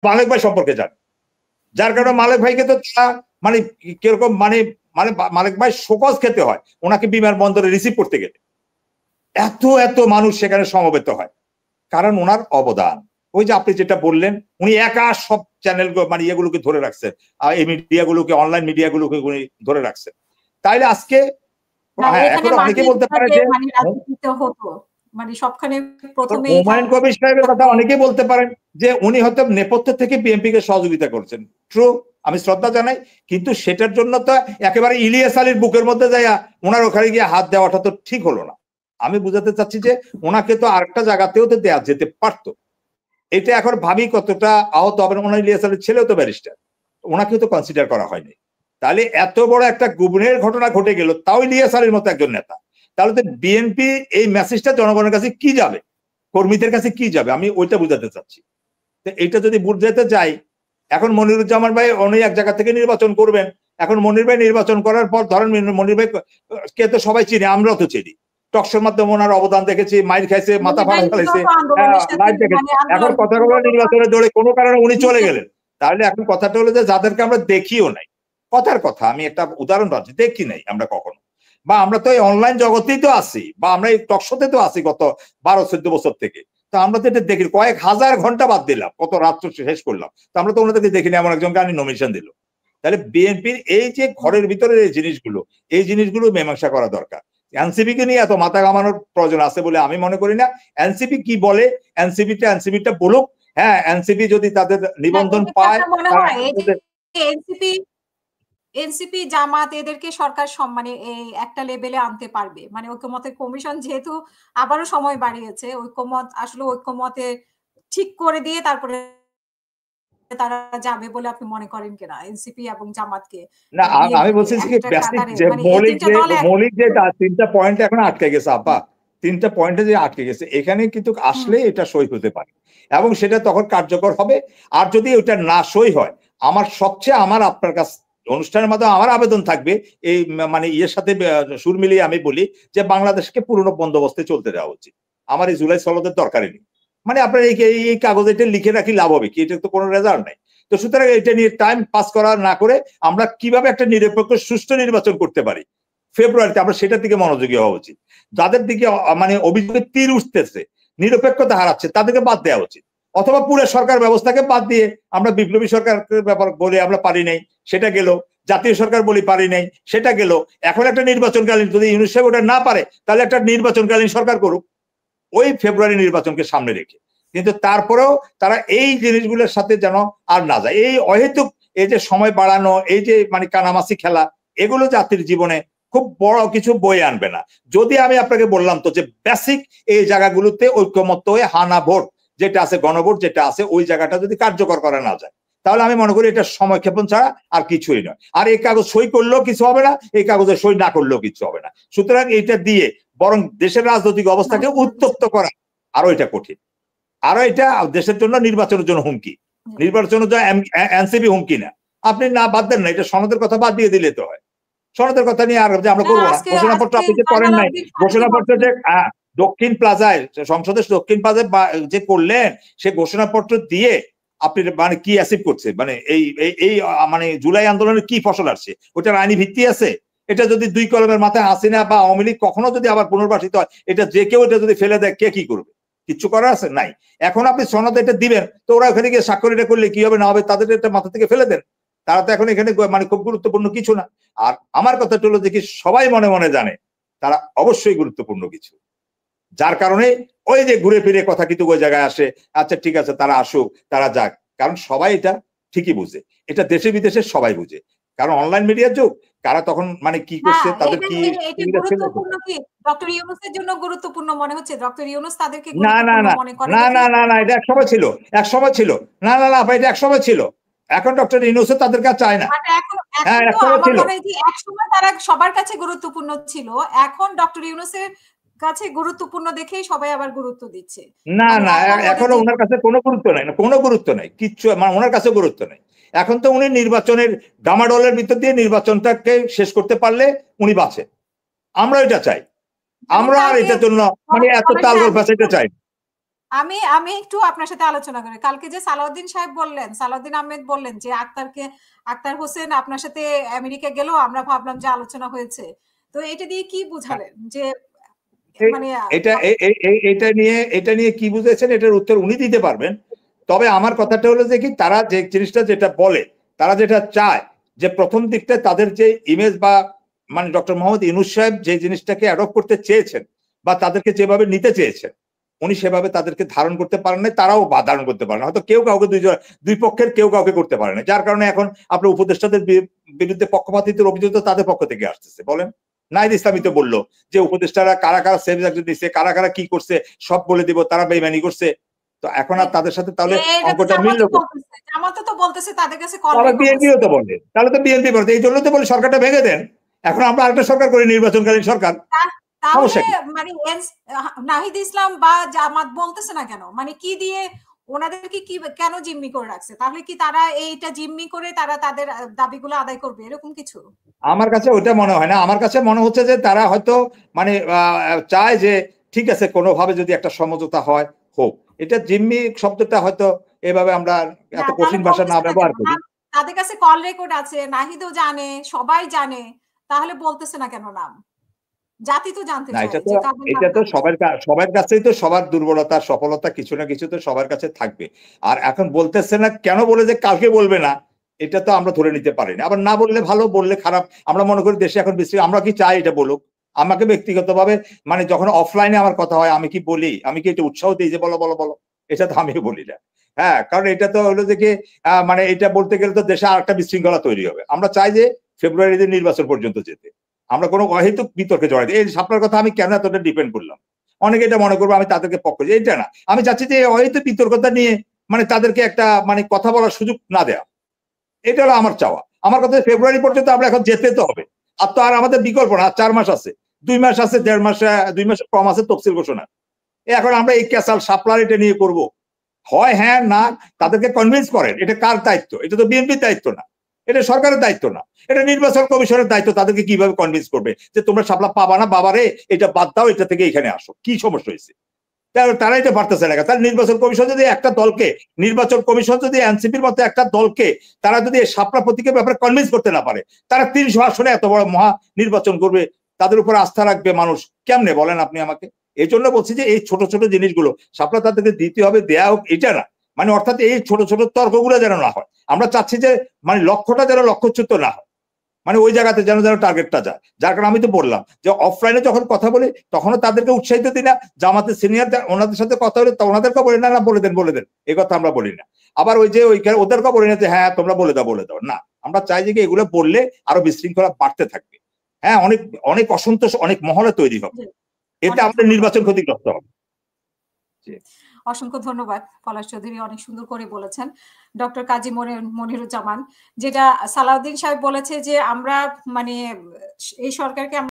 মালেক ভাই সম্পর্কে জানে, যার কারণে মালেক ভাইকে তো মানে কিরকম মানে মানে মালেক ভাই শোকজ খেতে হয় ওনাকে বিমানবন্দরে রিসিভ করতে গেলে। এত এত মানুষ সেখানে সমবেত হয়, কারণ ওনার অবদান। ওই যে আপনি যেটা বললেন, উনি একা সব চ্যানেল মানে ইয়েগুলোকে ধরে রাখছেন, এই মিডিয়াগুলোকে, অনলাইন মিডিয়াগুলোকে উনি ধরে রাখছেন। তাইলে আজকে হ্যাঁ, এখন অনেকে বলতে পারে যে মানে সবখানে প্রথমে হুমায়ুন কবির সাহেবের কথা অনেকেই বলতে পারেন যে উনি হয়তো নেপথ্য থেকে বিএনপিকে সহযোগিতা করছেন। ট্রু, আমি শ্রদ্ধা জানাই, কিন্তু সেটার জন্য তো একেবারে ইলিয়াস আলীর বুকের মধ্যে যাইয়া ওনার ওখানে গিয়ে হাত দেওয়াটা তো ঠিক হলো না। আমি বুঝাতে চাচ্ছি যে ওনাকে তো আরেকটা জায়গাতেও তো দেওয়া যেতে পারতো। এটা এখন ভাবি কতটা আহত হবেন। ওনার ইলিয়াস আলীর ছেলেও তো ব্যারিস্টার, ওনাকেও তো কনসিডার করা হয়নি। তাহলে এত বড় একটা গুবনের ঘটনা ঘটে গেল, তাও ইলিয়াস আলীর মতো একজন নেতা। তাহলে তো বিএনপি এই মেসেজটা জনগণের কাছে কি যাবে, কর্মীদের কাছে কি যাবে, আমি ওইটা বুঝাতে চাচ্ছি। তো এইটা যদি বুঝাতে যাই, এখন মনিরুজ্জামান ভাই উনি এক জায়গা থেকে নির্বাচন করবেন। এখন মনির ভাই নির্বাচন করার পর ধরেন মনির ভাই কে তো সবাই চিনি, আমরাও তো চিনি, টকশোর মাধ্যমে ওনার অবদান দেখেছি, মাইর খাইছে, মাথা ফাটা ফেলাইছে, লাইভ দেখেছি। এখন কথাগুলো নির্বাচনে দৌড়ে কোনো কারণে উনি চলে গেলেন। তাহলে এখন কথাটা হলো যে যাদেরকে আমরা দেখিও নাই, কথার কথা আমি একটা উদাহরণ পাচ্ছি, দেখি নাই আমরা কখনো, বা আমরা তো এই অনলাইন জগতেই তো আছি, বা আমরা এই টকশোতে তো আছি গত 12-14 বছর থেকে। তো আমরা তো এটা দেখি, কয়েক হাজার ঘন্টা বাদ দিলাম, কত রাত্র শেষ করলাম, তো আমরা তো ওনাদেরকে দেখিনি, এমন একজন গানি নমিনেশন দিল। তাহলে বিএনপির এই যে ঘরের ভিতরে এই জিনিসগুলো মীমাংসা করা দরকার। এনসিপি কে নিয়ে এত মাথা ঘামানোর প্রয়োজন আছে বলে আমি মনে করি না। এনসিপি কি বলে, এনসিপিটা বলুক। হ্যাঁ, এনসিপি যদি তাদের নিবন্ধন পায়, এনসিপি জামাত এদেরকে সরকার মানে একটা লেভেলে আনতে পারবে, মানে ঐক্যমতের কমিশন যেহেতু আবারও সময় বাড়িয়েছে, ঐক্যমতে ঠিক করে দিয়ে তারপরে তারা যাবে বলে আপনি মনে করেন কিনা এনসিপি এবং জামাতকে? না, আমি বলছি যে বেসিক যে মৌলিক যে 3টা পয়েন্ট এখন আটকে গেছে আপা, 3টা পয়েন্টে যে আটকে গেছে, এখানে কিন্তু আসলে এটা সই হতে পারে এবং সেটা তখন কার্যকর হবে। আর যদি ওটা না সই হয়, আমার আপনার কাছে অনুষ্ঠানের মাধ্যমে আমার আবেদন থাকবে, এই মানে ইয়ের সাথে সুর মিলিয়ে আমি বলি যে বাংলাদেশকে পুরনো বন্দোবস্তে চলতে দেওয়া উচিত। আমার এই জুলাই সনদের দরকারই নেই। মানে আপনার এই কাগজে এটা লিখে রাখি লাভ হবে কি? এটা তো কোনো রেজাল্ট নাই। তো সুতরাং এটা নিয়ে টাইম পাস করা না করে আমরা কিভাবে একটা নিরপেক্ষ সুষ্ঠু নির্বাচন করতে পারি ফেব্রুয়ারিতে, আমরা সেটার দিকে মনোযোগী হওয়া উচিত। যাদের দিকে মানে অভিযোগের তীর উঠতেছে, নিরপেক্ষতা হারাচ্ছে, তাদেরকে বাদ দেওয়া উচিত। অথবা পুরো সরকার ব্যবস্থাকে বাদ দিয়ে আমরা বিপ্লবী সরকারের ব্যাপার বলে আমরা পারি নাই, সেটা গেল। জাতীয় সরকার বলি পারি নাই, সেটা গেল। এখন একটা নির্বাচনকালীন, যদি ইউনুস সাহেব ওটা না পারে, তাহলে একটা নির্বাচনকালীন সরকার করুক ওই ফেব্রুয়ারি নির্বাচনকে সামনে রেখে। কিন্তু তারপরেও তারা এই জিনিসগুলোর সাথে যেন আর না যায়। এই অহেতুক এই যে সময় বাড়ানো, এই যে মানে কানামাসি খেলা, এগুলো জাতির জীবনে খুব বড় কিছু বয়ে আনবে না। যদি আমি আপনাকে বললাম তো যে বেসিক এই জায়গাগুলোতে ঐক্যমত্য হয়ে হানা ভোট যেটা আছে, গণভোট যেটা আছে, ওই জায়গাটা যদি কার্যকর করা না যায়, তাহলে আমি মনে করি এটা সময় ক্ষেপণ ছাড়া আর কিছুই নয়। আর এই কাগজ সই করলেও কিছু হবে না, এই কাগজে সই না করলেও কিছু হবে না। সুতরাং এইটা দিয়ে বরং দেশের রাজনৈতিক অবস্থাকে উত্তপ্ত করা আরো এটা কঠিন, আরো এটা দেশের জন্য নির্বাচনের জন্য হুমকি। নির্বাচনের জন্য এনসিপি হুমকি না, আপনি না বাদ দেন না, এটা সনদের কথা বাদ দিয়ে দিলে তো হয়। সনদের কথা নিয়ে আর যে আমরা করবো না, ঘোষণাপত্র আপনি যে করেন নাই, ঘোষণাপত্র যে দক্ষিণ প্লাজায়, সংসদের দক্ষিণ প্লাজায় যে করলেন, সে ঘোষণাপত্র দিয়ে আপনি মানে কি অ্যাচিভ করছে, মানে এই মানে জুলাই আন্দোলনের কি ফসল আসছে, ওটার আইনি ভিত্তি আছে? এটা যদি 2 কলমের মাথায় হাসিনা বা আওয়ামী লীগ কখনো যদি আবার পুনর্বাসিত হয়, এটা যে কেউ এটা যদি ফেলে দেয়, কে কি করবে? কিচ্ছু করার আছে নাই। এখন আপনি সনদ এটা দিবেন, তো ওরা ওখানে গিয়ে স্বাক্ষর এটা করলে কি হবে না হবে, তাদের এটা মাথা থেকে ফেলে দেন। তারা তো এখন এখানে মানে খুব গুরুত্বপূর্ণ কিছু না। আর আমার কথাটা হলো যে কি, সবাই মনে মনে জানে তারা অবশ্যই গুরুত্বপূর্ণ কিছু, যার কারণে ওই যে ঘুরে ফিরে কথা কিন্তু ওই জায়গায় আসে। আচ্ছা ঠিক আছে, তারা আসুক, তারা যাক, কারণ সবাই এটা ঠিকই বুঝে, এটা দেশে বিদেশে সবাই বুঝে, কারণ অনলাইন মিডিয়ার যুগ। কারা তখন মানে কি করছে, তাদের কি গুরুত্বপূর্ণ, কি ডক্টর ইউনূসের জন্য গুরুত্বপূর্ণ মনে হচ্ছে? ডক্টর ইউনূস তাদেরকে না না না না না না না, এটা একসময় ছিল, একসময় ছিল। না না না, এটা একসময় ছিল, এখন ডক্টর ইউনূস তাদের কাছে চায় না। হ্যাঁ, একসময় ছিল, একসময় তারা সবার কাছে গুরুত্বপূর্ণ ছিল, এখন ডক্টর ইউনূসের কাছে গুরুত্বপূর্ণ দেখেই সবাই আবার গুরুত্ব দিচ্ছে। না না, এখনো ওনার কাছে কোনো গুরুত্ব নাই, কোনো গুরুত্ব নাই, কিচ্ছু মানে ওনার কাছে গুরুত্ব নাই। এখন তো উনি নির্বাচনের ডামাডোলের ভিতর দিয়ে নির্বাচনটাকে শেষ করতে পারলে উনি বাঁচে। আমরা এটা চাই, আমরা আর এটার জন্য মানে এত তালগোল ফেসাইতে চাই। আমি আমি একটু আপনার সাথে আলোচনা করি। কালকে যে সালাউদ্দিন সাহেব বললেন, সালাউদ্দিন আহমেদ বললেন যে আক্তার হোসেন আপনার সাথে আমেরিকা গেল, আমরা ভাবলাম যে আলোচনা হয়েছে। তো এটা দিয়ে কি বুঝালেন? যে মানে এটা নিয়ে কি বুঝেছেন এটার উত্তর উনি দিতে পারবেন। তবে আমার কথাটা হলো যে কি তারা যে জিনিসটা যেটা বলে, তারা যেটা চায় যে প্রথম দিকটা তাদের যে ইমেজ বা মানে ডক্টর মোহাম্মদ ইউনূস সাহেব যে জিনিসটাকে অ্যাডপ্ট করতে চেয়েছেন বা তাদেরকে যেভাবে নিতে চেয়েছেন উনি সেভাবে তাদেরকে ধারণ করতে পারেন না, তারাও ধারণ করতে পারে না। হয়তো কেউ কাউকে দুই পক্ষের কেউ কাউকে করতে পারে না, যার কারণে এখন আপনার উপদেষ্টাদের বিরুদ্ধে পক্ষপাতিত্বের অভিযোগ তো তাদের পক্ষ থেকে আসতেছে। বলেন, নাহিদ ইসলামী তো বললো যে উপদেষ্টারা কারা কারা সেভ দিচ্ছে, কারা কারা কি করছে সব বলে দিব, তারা বেইমানি করছে। তো এখন আর তাদের সাথে তাহলে অঙ্কটা মিলল। জামাতও তো বলতেছে তাদের কাছে কল আবার বিএনপিও তো বলে, তাহলে তো বিএনপি বলতে এই জন্য তো বলে সরকারটা ভেঙে দেন, এখন আমরা আরেকটা সরকার করি, নির্বাচনকালীন সরকার। তাহলে মানে নাহিদ ইসলাম বা জামাত বলতেছে না কেন? মানে কি দিয়ে ওনাদেরকে কি কেন জিম্মি করে রাখছে? তাহলে কি তারা এইটা জিম্মি করে তারা তাদের দাবিগুলো আদায় করবে এরকম কিছু? আমার কাছে ওইটা মনে হয় না। আমার কাছে মনে হচ্ছে যে তারা হয়তো মানে চায় যে ঠিক আছে কোনোভাবে যদি একটা সমঝোতা হয় হোক। এটা জিম্মি শব্দটা হয়তো এভাবে আমরা এত কঠিন ভাষা না ব্যবহার করি। তাদের কাছে কল রেকর্ড আছে, নাহিদও জানে, সবাই জানে, তাহলে বলতেছে না কেন নাম? জাতি তো জানতে চায়। এটা তো সবার কাছেই তো সবার দুর্বলতা সফলতা কিছু না কিছু তো সবার কাছে থাকবে। আর এখন বলতেছে না কেন বলে যে কালকে বলবে না, এটা তো আমরা ধরে নিতে পারি না। আবার না বললে ভালো, বললে খারাপ। আমরা মনে করি দেশে এখন বেশি, আমরা কি চাই এটা বলুক। আমাকে ব্যক্তিগতভাবে মানে যখন অফলাইনে আমার কথা হয় আমি কি বলি, আমি কি এটা উৎসাহ দিই যে বলো বলো বলো, এটা তো আমি বলি না। হ্যাঁ, কারণ এটা তো হলো যে কি মানে এটা বলতে গেলে তো দেশে আরেকটা বিশৃঙ্খলা তৈরি হবে। আমরা চাই যে ফেব্রুয়ারিতে নির্বাচন পর্যন্ত যেতে, আমরা কোনো অহেতুক বিতর্কে জড়াই। এই শাপলার কথা আমি কেন এতটা ডিপেন্ড করলাম, অনেকে এটা মনে করবো আমি তাদেরকে পক্ষ, এটা না। আমি চাচ্ছি যে অহেতুক বিতর্কতা নিয়ে মানে তাদেরকে একটা মানে কথা বলার সুযোগ না দেয়া, এটা হলো আমার চাওয়া। আমার কথা ফেব্রুয়ারি পর্যন্ত আমরা এখন যেতে তো হবে। আর তো আর আমাদের বিকল্প না, 4 মাস আছে, 2 মাস আছে, 1.5 মাস, 2 মাস কম আছে তফসিল ঘোষণা। এখন আমরা এই ক্যাসাল শাপলার এটা নিয়ে করবো, হয় হ্যাঁ না, তাদেরকে কনভিন্স করেন। এটা কার দায়িত্ব? এটা তো বিএনপির দায়িত্ব না, এটা সরকারের দায়িত্ব না, এটা নির্বাচন কমিশনের দায়িত্ব। তাদেরকে কিভাবে কনভিন্স করবে যে তোমরা শাপলা পাবা না, বাবারে এটা বাদ দাও, এটা থেকে এখানে আসো, কি সমস্যা হয়েছে? তারা এটা পারতেছে না। তার নির্বাচন কমিশন যদি একটা দলকে, নির্বাচন কমিশন যদি এনসিপির মতো একটা দলকে তারা যদি শাপলা প্রতীকের ব্যাপারে কনভিন্স করতে না পারে, তারা 300 আসনে এত বড় মহা নির্বাচন করবে, তাদের উপর আস্থা রাখবে মানুষ কেমনে বলেন আপনি আমাকে? এই জন্য বলছি যে এই ছোট ছোট জিনিসগুলো শাপলা তাদেরকে দিতে হবে, দেয়া হোক, এটা না। মানে অর্থাৎ এই ছোট ছোট তর্কগুলো যেন না হয়। আমরা চাচ্ছি যে মানে লক্ষ্যটা যেন লক্ষ্যচ্যুত না হয়, মানে ওই জায়গাতে যেন যেন টার্গেটটা যায়। যার কারণে আমি তো বললাম যে অফলাইনে যখন কথা বলি তখনও তাদেরকে উৎসাহিত দিই না, জামাতের সিনিয়র ওনাদের সাথে কথা বলি তো ওনাদেরকে বলি না না বলে দেন এই কথা আমরা বলি না। আবার ওই যে ওইখানে ওদেরকে বলি না যে হ্যাঁ তোমরা বলে দাও না। আমরা চাই যে এগুলো বললে আরো বিশৃঙ্খলা বাড়তে থাকবে। হ্যাঁ, অনেক অনেক অসন্তোষ অনেক মহলে তৈরি হবে, এতে আমাদের নির্বাচন ক্ষতিগ্রস্ত হবে। অসংখ্য ধন্যবাদ পলাশ চৌধুরী, অনেক সুন্দর করে বলেছেন। ডক্টর কাজী মনিরুজ্জামান, যেটা সালাউদ্দিন সাহেব বলেছে যে আমরা মানে এই সরকারকে